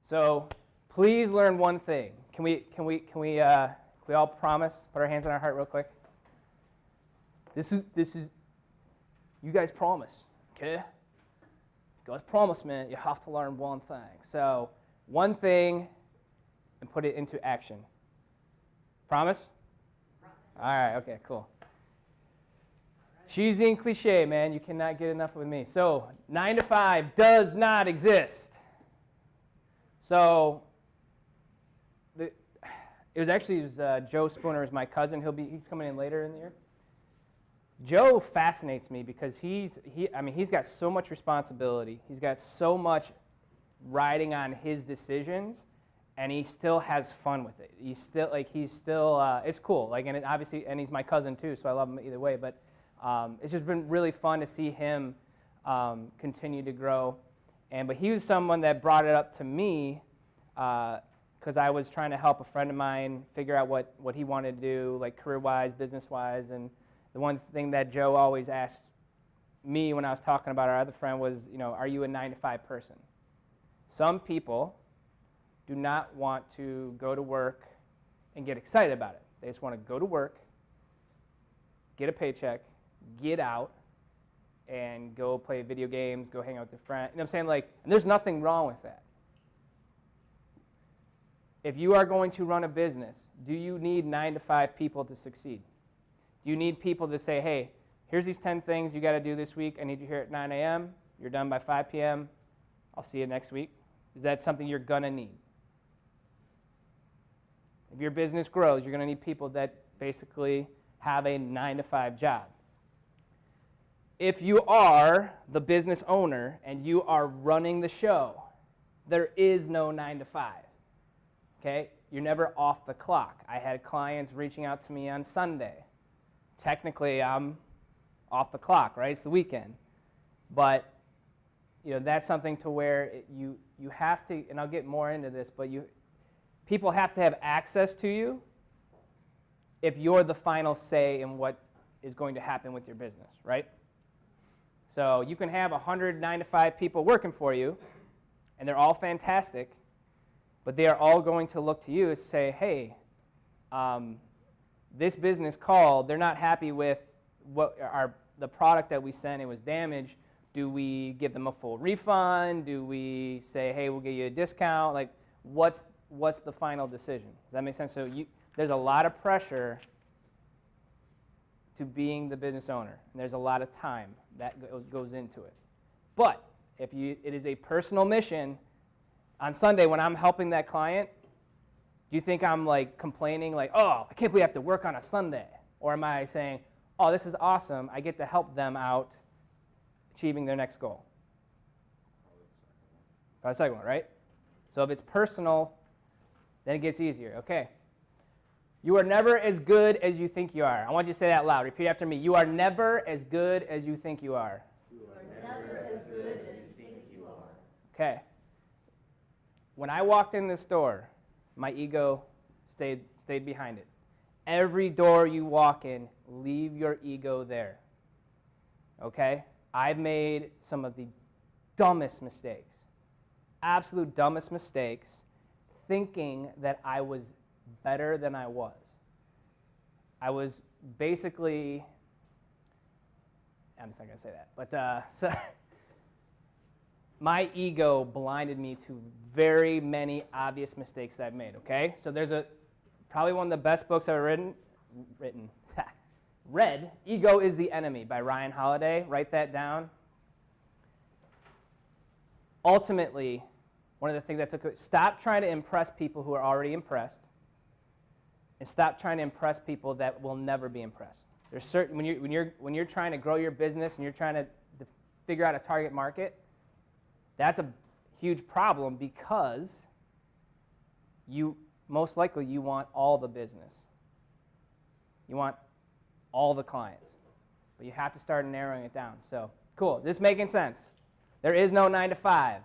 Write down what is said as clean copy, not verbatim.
So please learn one thing. Can we all promise? Put our hands on our heart real quick. This is. You guys promise, okay? You guys promise, man. You have to learn one thing. So one thing, and put it into action. Promise? All right. Okay. Cool. Cheesy and cliche, man. You cannot get enough with me. So 9 to 5 does not exist. So it was Joe Spooner is my cousin. He's coming in later in the year. Joe fascinates me because he's got so much responsibility. He's got so much riding on his decisions, and he still has fun with it. It's cool. And he's my cousin too, so I love him either way. But it's just been really fun to see him continue to grow. But he was someone that brought it up to me because I was trying to help a friend of mine figure out what he wanted to do, like career-wise, business-wise. And the one thing that Joe always asked me when I was talking about our other friend was, are you a 9 to 5 person? Some people do not want to go to work and get excited about it. They just want to go to work, get a paycheck, get out, and go play video games, go hang out with their friends. You know what I'm saying? And there's nothing wrong with that. If you are going to run a business, do you need 9 to 5 people to succeed? Do you need people to say, hey, here's these 10 things you got to do this week. I need you here at 9 a.m. You're done by 5 p.m. I'll see you next week. Is that something you're going to need? If your business grows, you're going to need people that basically have a 9 to 5 job. If you are the business owner and you are running the show, there is no 9 to 5. Okay? You're never off the clock. I had clients reaching out to me on Sunday. Technically, I'm off the clock, right? It's the weekend. But that's something to where you have to, and I'll get more into this, but people have to have access to you if you're the final say in what is going to happen with your business, right? So you can have 100 9 to 5 people working for you, and they're all fantastic, but they are all going to look to you and say, hey, this business called, they're not happy with the product that we sent, it was damaged. Do we give them a full refund? Do we say, hey, we'll give you a discount? What's the final decision? Does that make sense? So there's a lot of pressure to being the business owner, and there's a lot of time that goes into it. But if it is a personal mission, on Sunday when I'm helping that client, do you think I'm complaining oh, I can't believe I have to work on a Sunday? Or am I saying, oh, this is awesome, I get to help them out achieving their next goal? Probably the second one, right? So if it's personal, then it gets easier. Okay. You are never as good as you think you are. I want you to say that loud. Repeat after me. You are never as good as you think you are. You are never as good as you think you are. Okay. When I walked in this door, my ego stayed behind it. Every door you walk in, leave your ego there. Okay? I've made some of the dumbest mistakes, absolute dumbest mistakes, thinking that I was better than I was. I was basically, I'm just not going to say that, but my ego blinded me to very many obvious mistakes that I've made, okay? So there's probably one of the best books I've ever read, Ego is the Enemy by Ryan Holiday. Write that down. Ultimately, one of the things that took it, stop trying to impress people who are already impressed, and stop trying to impress people that will never be impressed. There's certain when you're trying to grow your business and you're trying to figure out a target market, that's a huge problem because most likely you want all the business. You want all the clients. But you have to start narrowing it down. So, cool. This making sense? There is no 9 to 5.